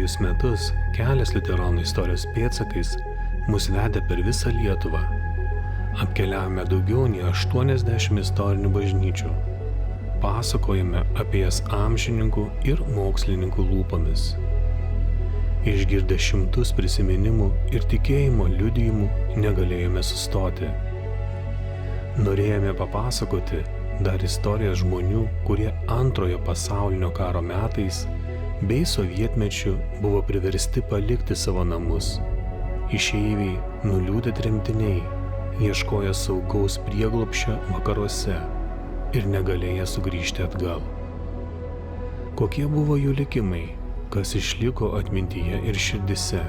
Dvejus metus kelias liuteronų istorijos pėdsakais mus vedė per visą Lietuvą. Apkeliavome daugiau nei 80 istorinių bažnyčių. Pasakojame apie jas amžininkų ir mokslininkų lūpomis. Išgirdę šimtus prisiminimų ir tikėjimo liudijimų negalėjome sustoti. Norėjome papasakoti dar istorijas žmonių, kurie Antrojo pasaulinio karo metais bei sovietmečiu buvo priversti palikti savo namus. Išeiviai, nuliūdę tremtiniai, ieškojo saugaus prieglobsčio vakaruose ir negalėjo sugrįžti atgal. Kokie buvo jų likimai, kas išliko atmintyje ir širdise,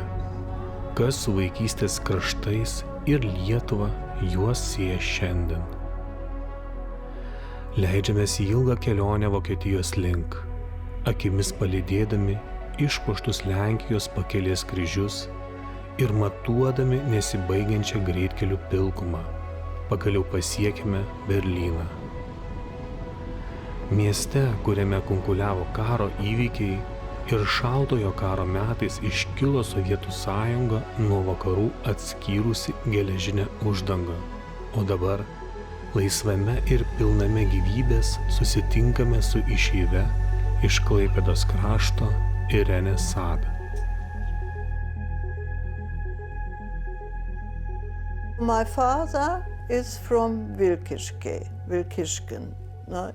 kas su vaikystės kraštais ir Lietuva juos sieja šiandien. Leidžiamės į ilgą kelionę Vokietijos link, akimis palydėdami išpuoštus Lenkijos pakelės kryžius ir matuodami nesibaigiančią greitkelių pilkumą, pagaliau pasiekime Berlyną. Mieste, kuriame kunkuliavo karo įvykiai ir šaltojo karo metais iškilo Sovietų sąjunga nuo vakarų atskyrusi geležinę uždangą, o dabar laisvame ir pilname gyvybės susitinkame su išeive iš Klaipėdos krašto Irene Sad. My father is from Wilkischken. No?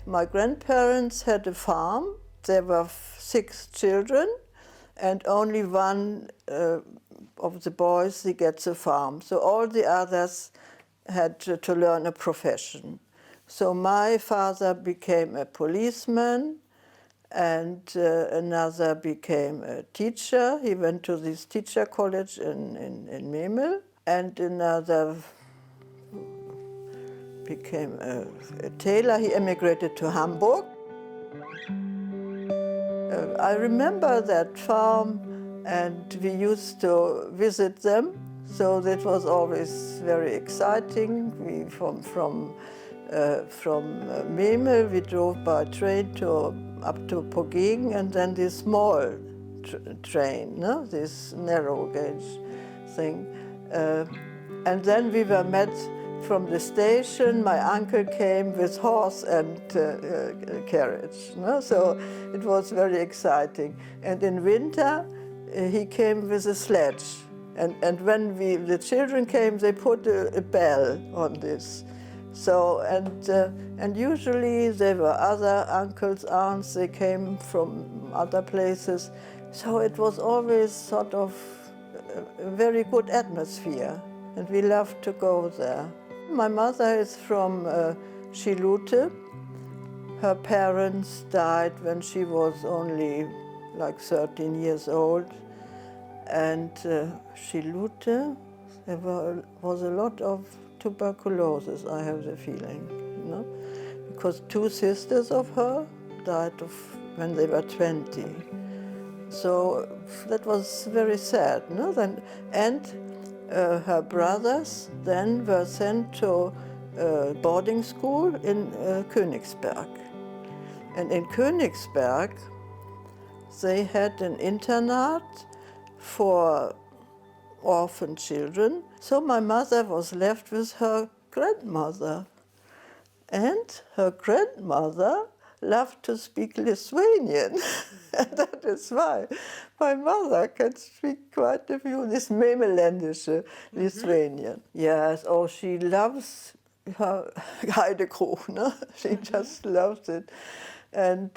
My grandparents had a farm. There were 6 children, and only one of the boys, he gets a farm. So all the others had to learn a profession. So my father became a policeman, and another became a teacher. He went to this teacher college in Memelland, and another became a tailor. He emigrated to Hamburg. I remember that farm, and we used to visit them, so that was always very exciting. We from Memel, we drove by train up to Pogegen, and then this small train, no? This narrow gauge thing. And then we were met from the station. My uncle came with horse and carriage, no? So it was very exciting. And in winter, he came with a sledge. And when the children came, they put a bell on this. So, and usually there were other uncles, aunts, they came from other places. So it was always sort of a very good atmosphere, and we loved to go there. My mother is from Schilute. Her parents died when she was only like 13 years old. And Schilute, there was a lot of tuberculosis, I have the feeling, you know, because 2 sisters of her died when they were 20. So that was very sad, no? And her brothers then were sent to boarding school in Königsberg. And in Königsberg, they had an internat for orphan children. So my mother was left with her grandmother. And her grandmother loved to speak Lithuanian. And that is why my mother can speak quite a few, this Memelländische Lithuanian. Yes, oh, she loves her Heidekuchen. She just loves it. And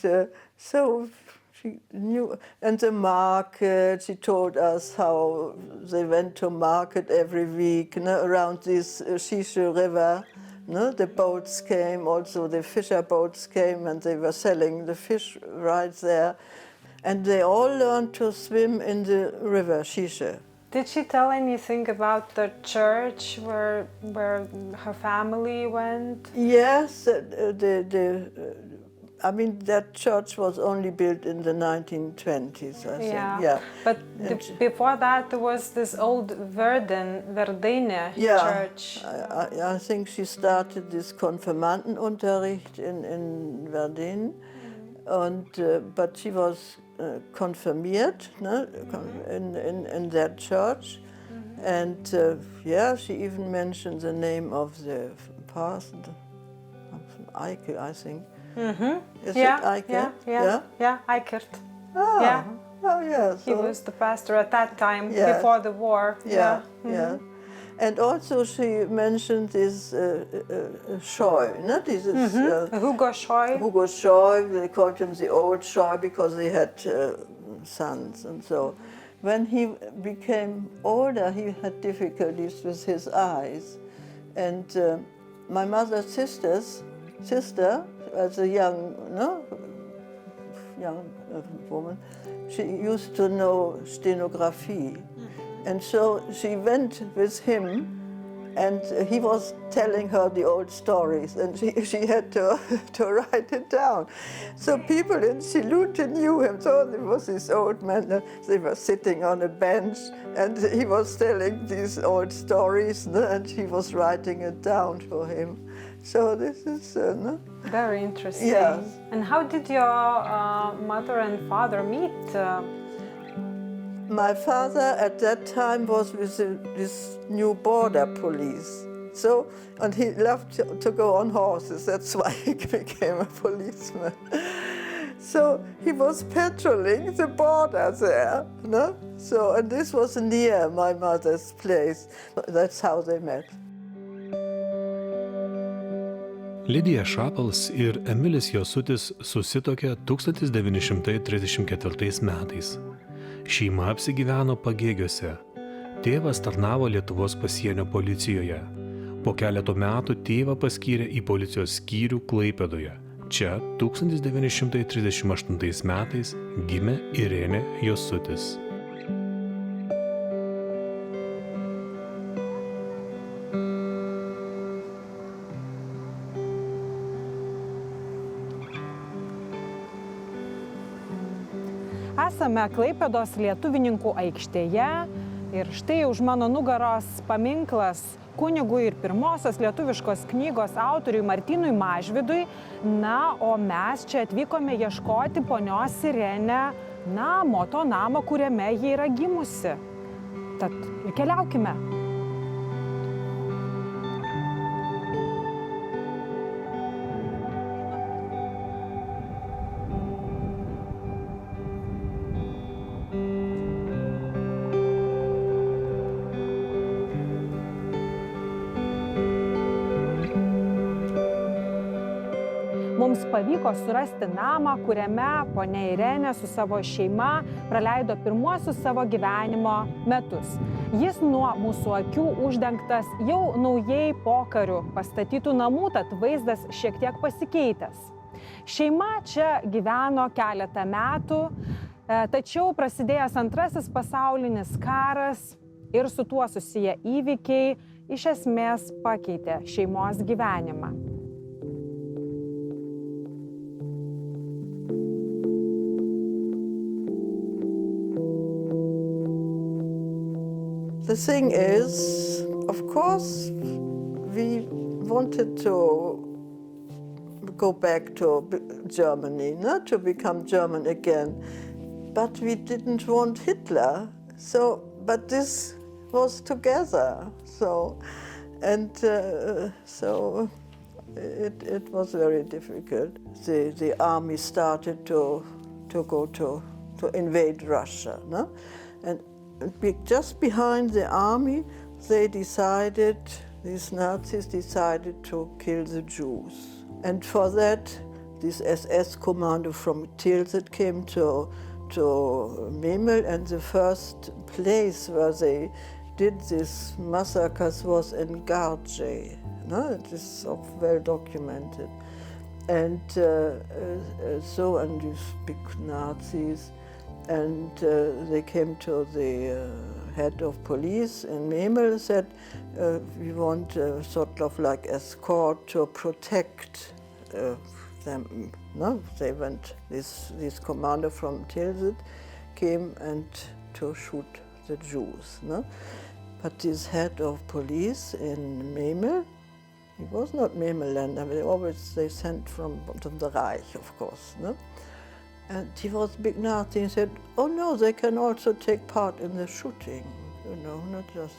so she knew, and the market, she told us how they went to market every week, around this Shishu River. The boats came, also the fisher boats came, and they were selling the fish right there. And they all learned to swim in the river Shishu. Did she tell anything about the church where her family went? Yes, I mean, that church was only built in the 1920s, I think. Yeah. But before that, there was this old Verdine church. I think she started this Konfirmandenunterricht in Verdin. but she was confirmed in that church. And she even mentioned the name of the pastor, Eike, I think. Is it Eike? Yeah, Eikert. Oh, Yeah. Oh, yeah. He was the pastor at that time, before the war. Yeah. And also she mentioned this Scheu, no? This is Hugo Scheu. Hugo Scheu. They called him the old Scheu because he had sons and so. When he became older, he had difficulties with his eyes, and my mother's sister, as a young woman, she used to know stenography, and so she went with him, and he was telling her the old stories, and she had to write it down. So people in Silute knew him. So there was this old man, they were sitting on a bench, and he was telling these old stories, and he was writing it down for him. So this is... Very interesting. Yes. And how did your mother and father meet? My father at that time was with this new border police. So, and he loved to go on horses, that's why he became a policeman. So he was patrolling the border there, no? So, and this was near my mother's place. That's how they met. Lidija Šapals ir Emilis Josuttis susituokė 1934 metais. Šeima apsigyveno Pagėgiuose. Tėvas tarnavo Lietuvos pasienio policijoje. Po keleto metų tėvą paskyrė į policijos skyrių Klaipėdoje. Čia 1938 metais gimė Irenė Josuttis. Esame Klaipėdos lietuvininkų aikštėje ir štai už mano nugaros paminklas kunigui ir pirmosios lietuviškos knygos autoriui Martynui Mažvydui. Na, o mes čia atvykome ieškoti ponios Irenę namo, to namo, kuriame ji yra gimusi. Tad ir keliaukime. Mums pavyko surasti namą, kuriame ponia Irenė su savo šeima praleido pirmuosius savo gyvenimo metus. Jis nuo mūsų akių uždengtas jau naujai pokariu pastatytų namų, tad vaizdas šiek tiek pasikeitęs. Šeima čia gyveno keletą metų, tačiau prasidėjęs Antrasis pasaulinis karas ir su tuo susiję įvykiai iš esmės pakeitė šeimos gyvenimą. The thing is, of course, we wanted to go back to Germany, not to become German again, but we didn't want Hitler. So, but this was together. So, and so it was very difficult. The army started to invade Russia, no? And just behind the army, these Nazis decided to kill the Jews. And for that, this SS commando from Tilsit came to Memelland, and the first place where they did these massacres was in Garje. No? It is well documented. And and these big Nazis, and they came to the head of police in Memelland and said, we want sort of like escort to protect them. No? They went, this commander from Tilsit came and to shoot the Jews. No? But this head of police in Memelland, he was not Memelland. I mean, they sent from the Reich, of course. No? And he was big Nazi and said, oh no, they can also take part in the shooting, not just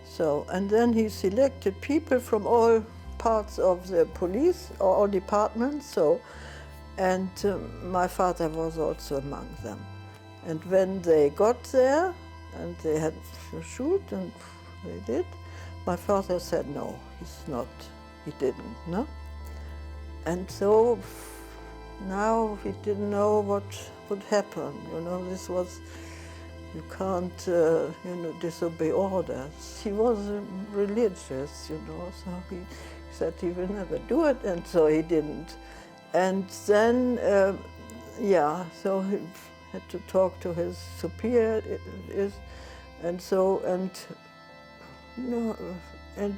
so. And then he selected people from all parts of the police, or all departments, and my father was also among them. And when they got there, and they had to shoot, and they did, my father said, no, he didn't, no? And so now he didn't know what would happen, this was, you can't, disobey orders. He was religious, so he said he will never do it, and so he didn't. And then, so he had to talk to his superior, and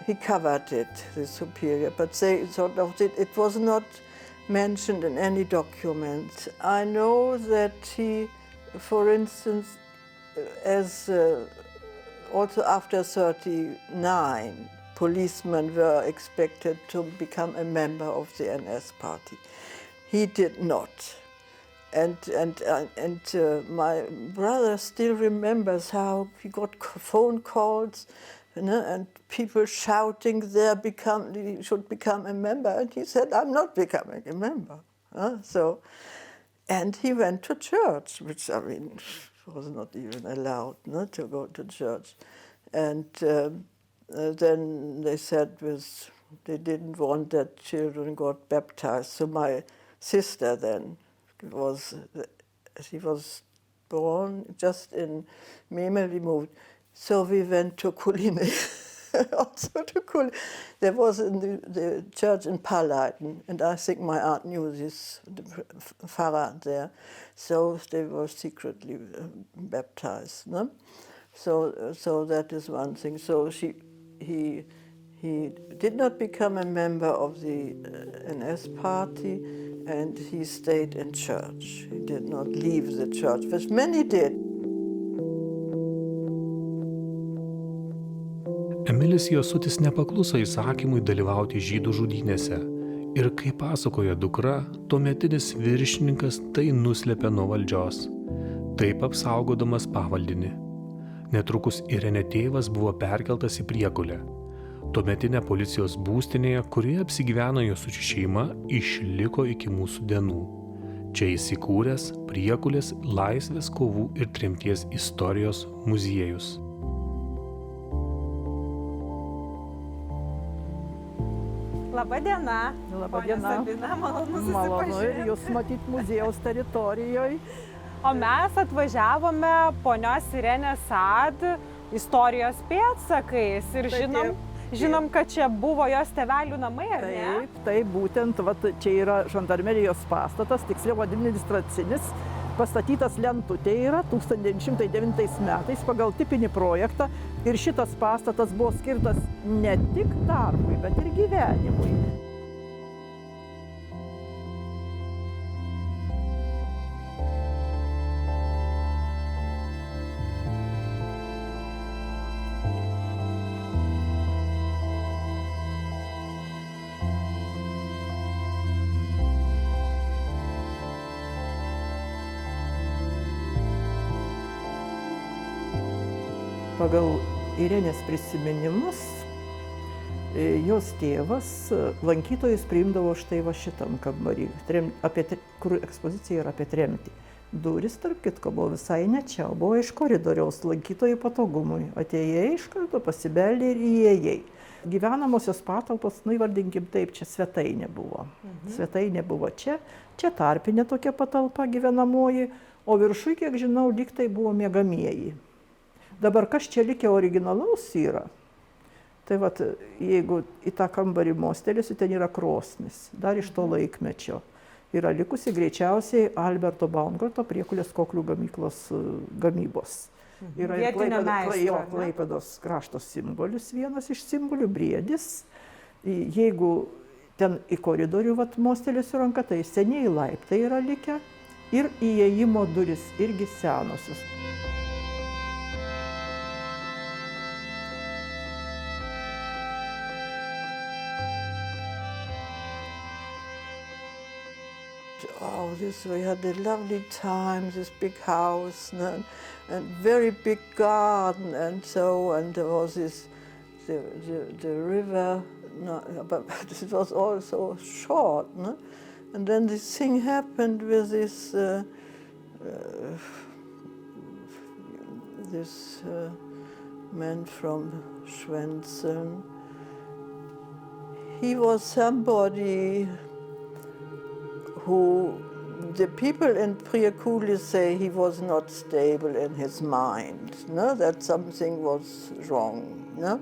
he covered it, the superior, but they sort of did, it was not mentioned in any document. I know that he, for instance, as also after 1939, policemen were expected to become a member of the NS party. He did not. And my brother still remembers how he got phone calls, and people shouting he should become a member, and he said, I'm not becoming a member. And he went to church, which was not even allowed to go to church. And then they said they didn't want that children got baptized. So my sister then she was born just in Memelland, we moved. So we went to Kuline, also to Kuline. There was in the church in Pavilanskas, and I think my aunt knew the Pfarrer there. So they were secretly baptized. No? So that is one thing. So he did not become a member of the NS party, and he stayed in church. He did not leave the church, which many did. Emilis Josuttis nepakluso įsakymui dalyvauti žydų žudynėse ir, kaip pasakoja dukra, tuometinis viršininkas tai nuslėpė nuo valdžios, taip apsaugodamas pavaldinį. Netrukus Irene tėvas buvo perkeltas į Priekulę. Tuometinė policijos būstinėje, kurioje apsigyveno Josučių šeima, išliko iki mūsų dienų. Čia įsikūręs Priekulės laisvės kovų ir tremties istorijos muziejus. Labadiena. Labadiena. Malonu ir jūs matyt muziejaus teritorijoje. O mes atvažiavome ponios Irenės Sad istorijos pėdsakais ir žinom, kad čia buvo jos tėvelių namai, ar ne? Taip, būtent čia yra žandarmerijos pastatas, tiksliau administracinis, pastatytas Lentutė yra 1909 metais pagal tipinį projektą, ir šitas pastatas buvo skirtas ne tik darbui, bet ir gyvenimui. Pagal Irenės prisiminimus, jos tėvas lankytojus priimdavo štai va šitam kambarį, kur ekspozicija yra apie tremtį. Durys, tarp kitko, buvo visai ne čia, buvo iš koridoriaus lankytojų patogumui. Atėjai iš karto, pasibeldė ir įėjai. Gyvenamosios patalpos, įvardinkim taip, čia svetainė buvo. Svetainė buvo čia tarpinė tokia patalpa gyvenamoji, o viršui, kiek žinau, lyg tai buvo miegamieji. Dabar kas čia likę originalaus yra? Tai jeigu į tą kambarį mostelėsiu, ten yra krosnis, dar iš to laikmečio. Yra likusi greičiausiai Alberto Baumgarto Priekulės koklių gamyklos gamybos. Yra ir Klaipėdos krašto simbolis, vienas iš simbolių, briedis. Jeigu ten į koridorių mostelėsiu ranką, tai seniai laiptai yra likę ir įėjimo durys irgi senosios. oh, we had a lovely time, this big house, and very big garden, and there was this, the river, but it was all so short, no? And then this thing happened with this man from Schwenzeln. He was somebody who, the people in Priakuli say he was not stable in his mind, no? That something was wrong. No?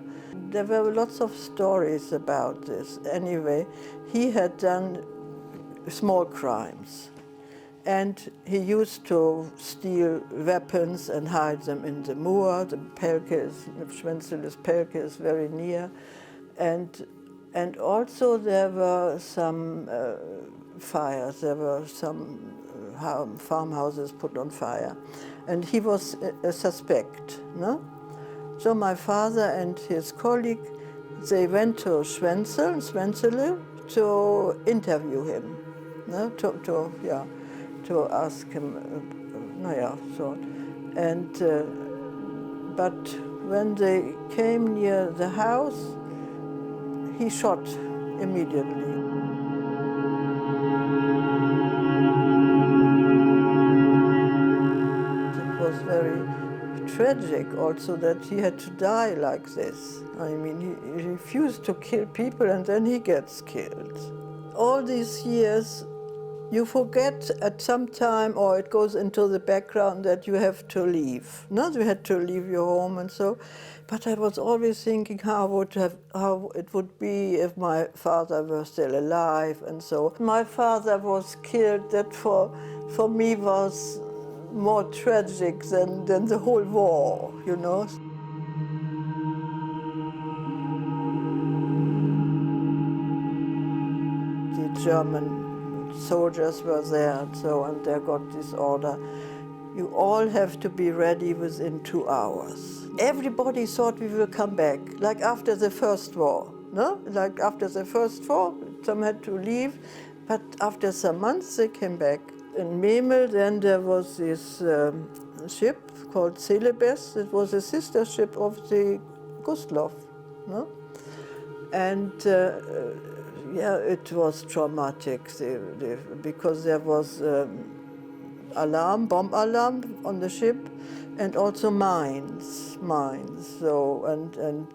There were lots of stories about this. Anyway, he had done small crimes. And he used to steal weapons and hide them in the moor. The Schwenzeles Pelke is very near. And also there were some fires. There were some farmhouses put on fire. And he was a suspect, no? So my father and his colleague, they went to Schwenzele to interview him, no? To ask him, And, but when they came near the house, he shot immediately. It was very tragic also that he had to die like this. I mean, he refused to kill people and then he gets killed. All these years, you forget at some time, or it goes into the background, that you have to leave. No, you had to leave your home and so. But I was always thinking how it would be if my father were still alive and so. My father was killed. That for me was more tragic than the whole war, you know. The German soldiers were there and so, and they got this order. You all have to be ready within 2 hours. Everybody thought we will come back, like after the first war, no? Like after the first war, some had to leave, but after some months they came back. In Memelland, then there was this ship called Celebes. It was a sister ship of the Gustloff, no? And yeah, it was traumatic because there was bomb alarm on the ship, and also mines. So and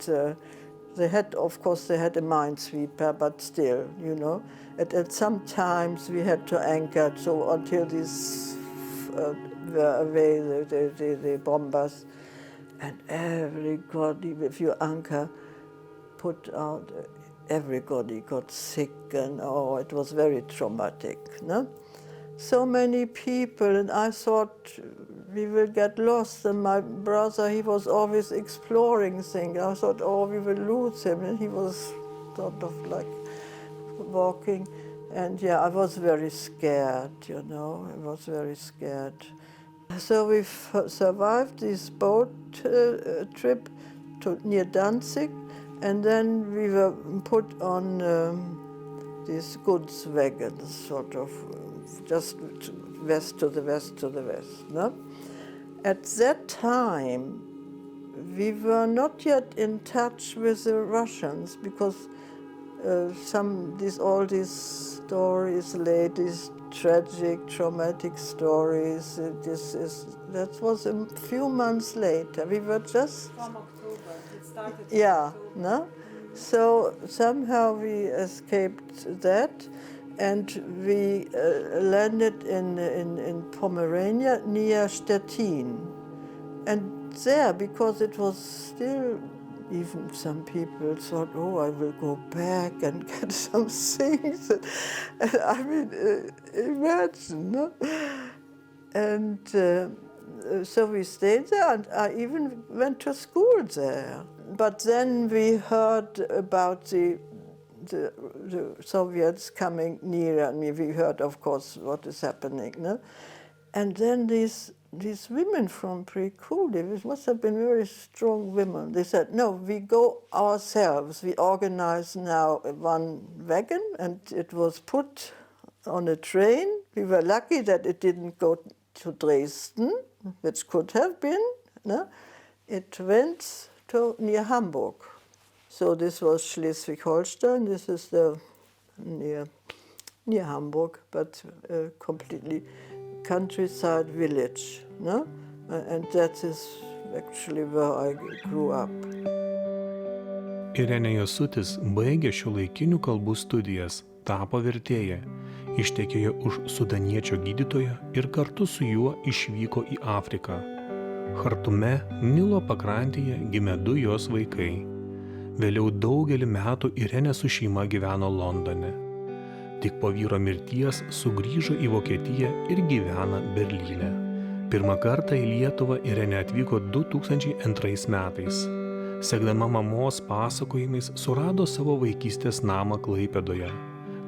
they had, of course, they had a minesweeper, but still, you know. At some times we had to anchor, so until these were away, the bombers, and everybody, if you anchor, put out. Everybody got sick, and oh, it was very traumatic, no? So many people, and I thought we will get lost, and my brother, he was always exploring things. I thought, oh, we will lose him, and he was sort of like walking, and yeah, I was very scared, you know, I was very scared. So we survived this boat trip near Danzig, and then we were put on these goods wagons, sort of, just west to the west, no? At that time, we were not yet in touch with the Russians, because all these stories, latest tragic, traumatic stories, that was a few months later. We were just... From October, it started. Yeah, no? So somehow we escaped that, and we landed in Pomerania near Stettin. And there, because it was still, even some people thought, oh, I will go back and get some things. And I mean, imagine, no? And so we stayed there, and I even went to school there. But then we heard about the Soviets coming near, and we heard, of course, what is happening, no? And then these women from Priakuli, which must have been very strong women, they said, no, we go ourselves. We organize now one wagon, and it was put on a train. We were lucky that it didn't go to Dresden, which could have been. No? It went to near Hamburg. So this was Schleswig-Holstein. This is the near Hamburg, but completely countryside village. No? And that is actually where I grew up. Irenė Josuttis baigė šiuolaikinių kalbų studijas, tapo vertėja, ištekėjo už sudaniečio gydytojo ir kartu su juo išvyko į Afriką. Chartume, Nilo pakrantėje gimė 2 jos vaikai. Vėliau daugelį metų Irenė su šeima gyveno Londone. Tik po vyro mirties sugrįžo į Vokietiją ir gyvena Berlyne. Pirmą kartą į Lietuvą Irenė atvyko 2002 metais. Sekdama mamos pasakojimais surado savo vaikystės namą Klaipedoje,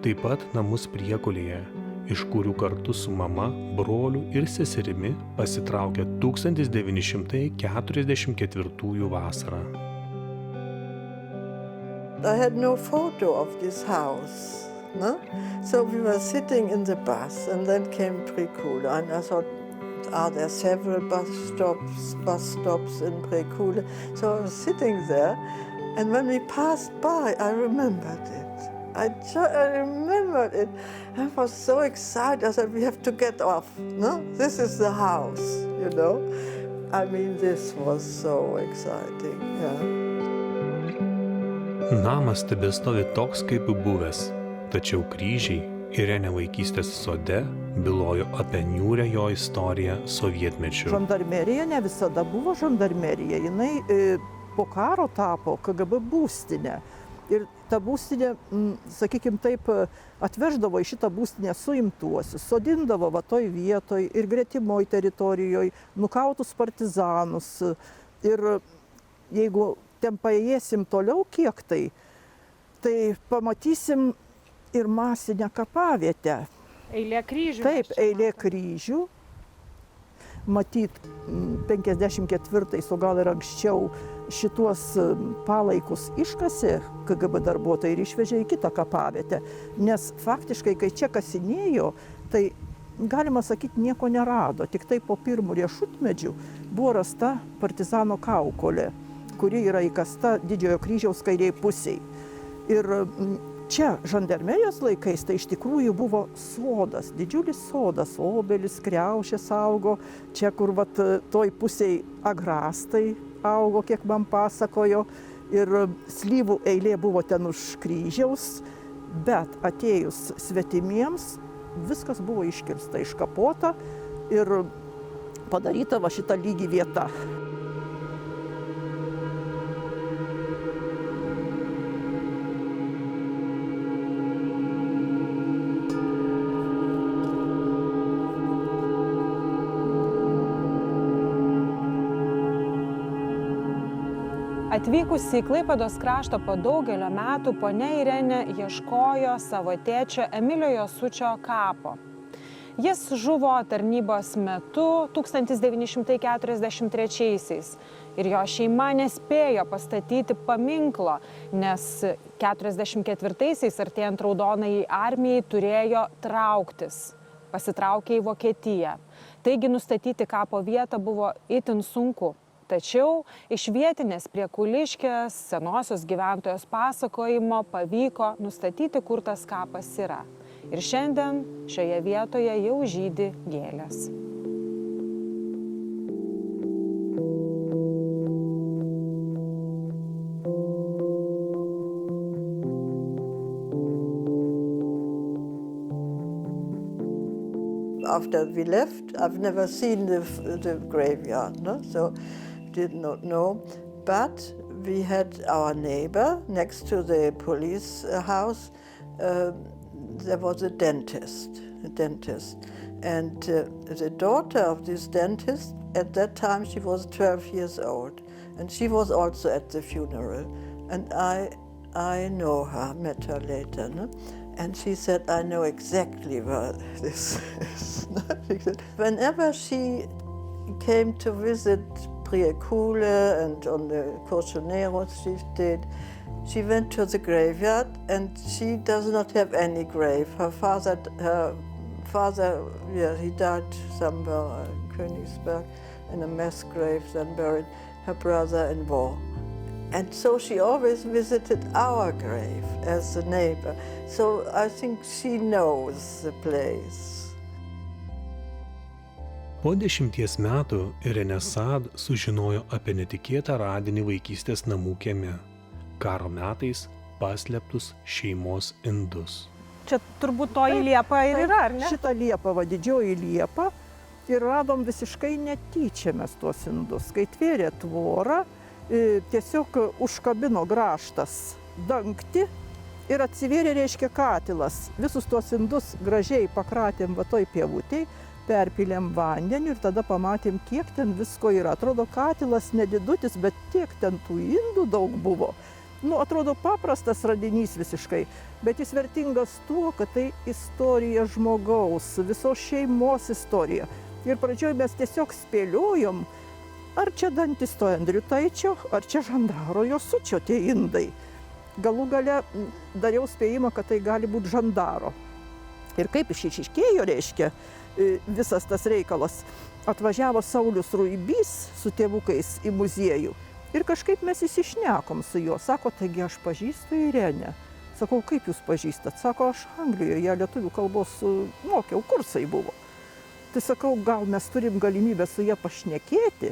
taip pat namus Priekulėje, iš kurių kartu su mama, broliu ir seserimi pasitraukė 1944 vasarą. I had no photo of this house, no? So we were sitting in the bus and then came Prekule and I thought, are there several bus stops in Prekule? So I was sitting there, and when we passed by, I remembered it. I remembered it. I was so excited. I said, we have to get off. No, this is the house, you know. I mean, this was so exciting. Yeah. Namas tebestovi toks kaip buvęs, tačiau kryžiai Irenė vaikystės sode bylojo apie niūrią jo istoriją sovietmečiu. Žandarmerija ne visada buvo žandarmerija, jinai po karo tapo KGB būstinė. Ir ta būstinė, sakykime taip, atveždavo į šitą būstinę suimtuosius, sodindavo va toj vietoj ir gretimoj teritorijoje nukautus partizanus. Ir jeigu ten paėjėsim toliau kiek tai pamatysim ir masinę kapavietę. Eilė kryžių. Taip, eilė kryžių. Matyt, 54-ais, o gal ir anksčiau, šituos palaikus iškasė KGB darbuotojai ir išvežė į kitą kapavietę. Nes faktiškai, kai čia kasinėjo, tai galima sakyti, nieko nerado. Tik tai po pirmų riešutmedžių buvo rasta partizano kaukolė, kuri yra įkasta Didžiojo kryžiaus kairiai pusiai. Ir čia žandarmerijos laikais tai iš tikrųjų buvo sodas, didžiulis sodas, obelis, kriaušės augo, čia kur vat toj pusiai agrastai augo, kiek man pasakojo, ir slyvų eilė buvo ten už kryžiaus, bet atėjus svetimiems viskas buvo iškirsta, iškapota ir padaryta va šita lygi vieta. Atvykusi į Klaipedos kraštą po daugelio metų, ponia Irenė ieškojo savo tėčio Emilio Josučio kapo. Jis žuvo tarnybos metu 1943-aisiais ir jo šeima nespėjo pastatyti paminklo, nes 1944-aisiais artėjant Raudonajai armijai turėjo trauktis, pasitraukė į Vokietiją. Taigi nustatyti kapo vietą buvo itin sunku. Tačiau iš vietinės Priekuliškės senosios gyventojos pasakojimo pavyko nustatyti, kur tas kapas yra. Ir šiandien šioje vietoje jau žydi gėlės. After we left, I've never seen the graveyard, no? So did not know, but we had our neighbor next to the police house. There was a dentist, and the daughter of this dentist, at that time she was 12 years old, and she was also at the funeral, and I know her, met her later, no? And she said, I know exactly where this is. Whenever she came to visit Priekule and on the Corsoneros she did. She went to the graveyard and she does not have any grave. Her father, he died somewhere in Königsberg in a mass grave, then buried her brother in war. And so she always visited our grave as a neighbor. So I think she knows the place. Po 10 metų Irene Sad sužinojo apie netikėtą radinį vaikystės namų kieme. Karo metais paslėptus šeimos indus. Čia turbūt toji liepa ir yra, ar ne? Šita liepa, didžioji liepa, ir radom visiškai netyčia mes tuos indus. Kai tvėrė tvorą, tiesiog užkabino grąžtas dangtį ir atsivėrė, reiškia, katilas. Visus tuos indus gražiai pakratėm va toj pievutėj, perpylėm vandenį ir tada pamatėm, kiek ten visko yra. Atrodo, katilas nedidutis, bet tiek ten tų indų daug buvo. Atrodo, paprastas radinys visiškai, bet jis vertingas tuo, kad tai istorija žmogaus, visos šeimos istorija. Ir pradžioj mes tiesiog spėliojom, ar čia dantis to Andriutaičio, ar čia žandaro Josučio tie indai. Galų gale dariau spėjimą, kad tai gali būti žandaro. Ir kaip išiškėjo, reiškia, visas tas reikalas. Atvažiavo Saulius Ruibys su tėvukais į muziejų ir kažkaip mes įsišnekom su juo. Sako, taigi aš pažįstu Irenę. Sakau, kaip jūs pažįstat? Sako, aš Anglijoje lietuvių kalbos mokiau, kursai buvo. Tai sakau, gal mes turim galimybę su ją pašnekėti?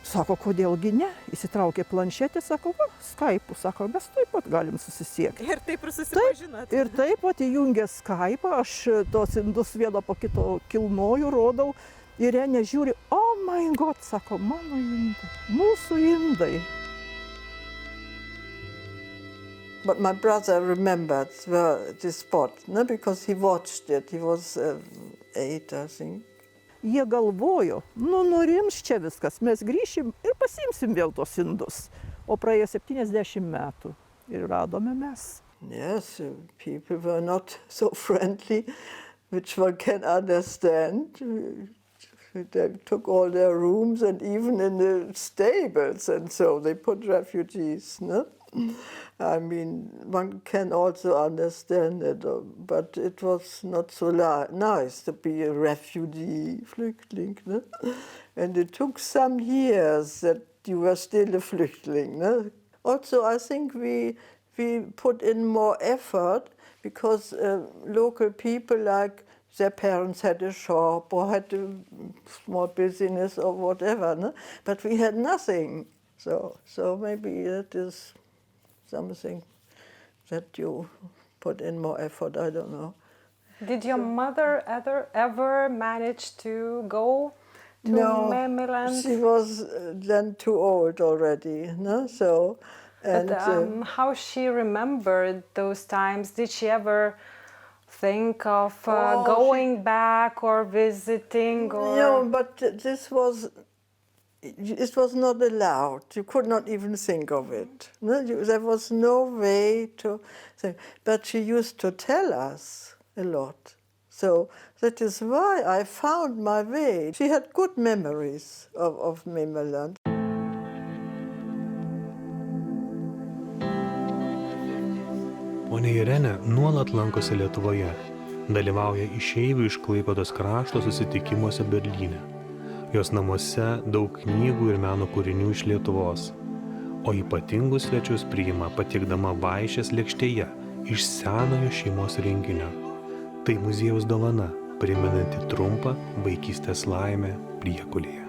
Sako, kodėlgi ne? Įsitraukė planšetę, sako, Skype'u, sako, mes taip pat galim susisiekti. Ir taip ir susipažinot. Ir taip pat įjungė Skype'ą, aš tos indus vieną po kito kilnoju, rodau. Irenė žiūri, oh my God, sako, mano indai, mūsų indai. But my brother remembered this spot, because he watched it. He was 8, I think. Jie galvojo, nurims čia viskas, mes grįšim ir pasiimsim vėl tos indus. O praėjo 70 metų ir radome mes. Yes, people were not so friendly, which one can understand. They took all their rooms and even in the stables and so they put refugees, no? I mean, one can also understand it, but it was not so nice to be a refugee, Flüchtling, no? And it took some years that you were still a Flüchtling, no? Also, I think we put in more effort because local people, like their parents had a shop or had a small business or whatever, no? But we had nothing. So maybe that is something that you put in more effort, I don't know. Did your mother ever manage to go to Memelland? She was then too old already, no? So, and but how she remembered those times? Did she ever think of going back or visiting? Or... No, but this was... It was not allowed. You could not even think of it. No? There was no way to think. But she used to tell us a lot. So that is why I found my way. She had good memories of Memelland. Ponia Irenė nuolat lankosi Lietuvoje. Dalyvauja išeivių iš Klaipėdos krašto susitikimuose Berlyne. Jos namuose daug knygų ir meno kūrinių iš Lietuvos, o ypatingus svečius priima patiekdama vaišės lėkštėje iš senojo šeimos renginio. Tai muziejaus dovana, primenanti trumpą vaikystės laimę Priekulėje.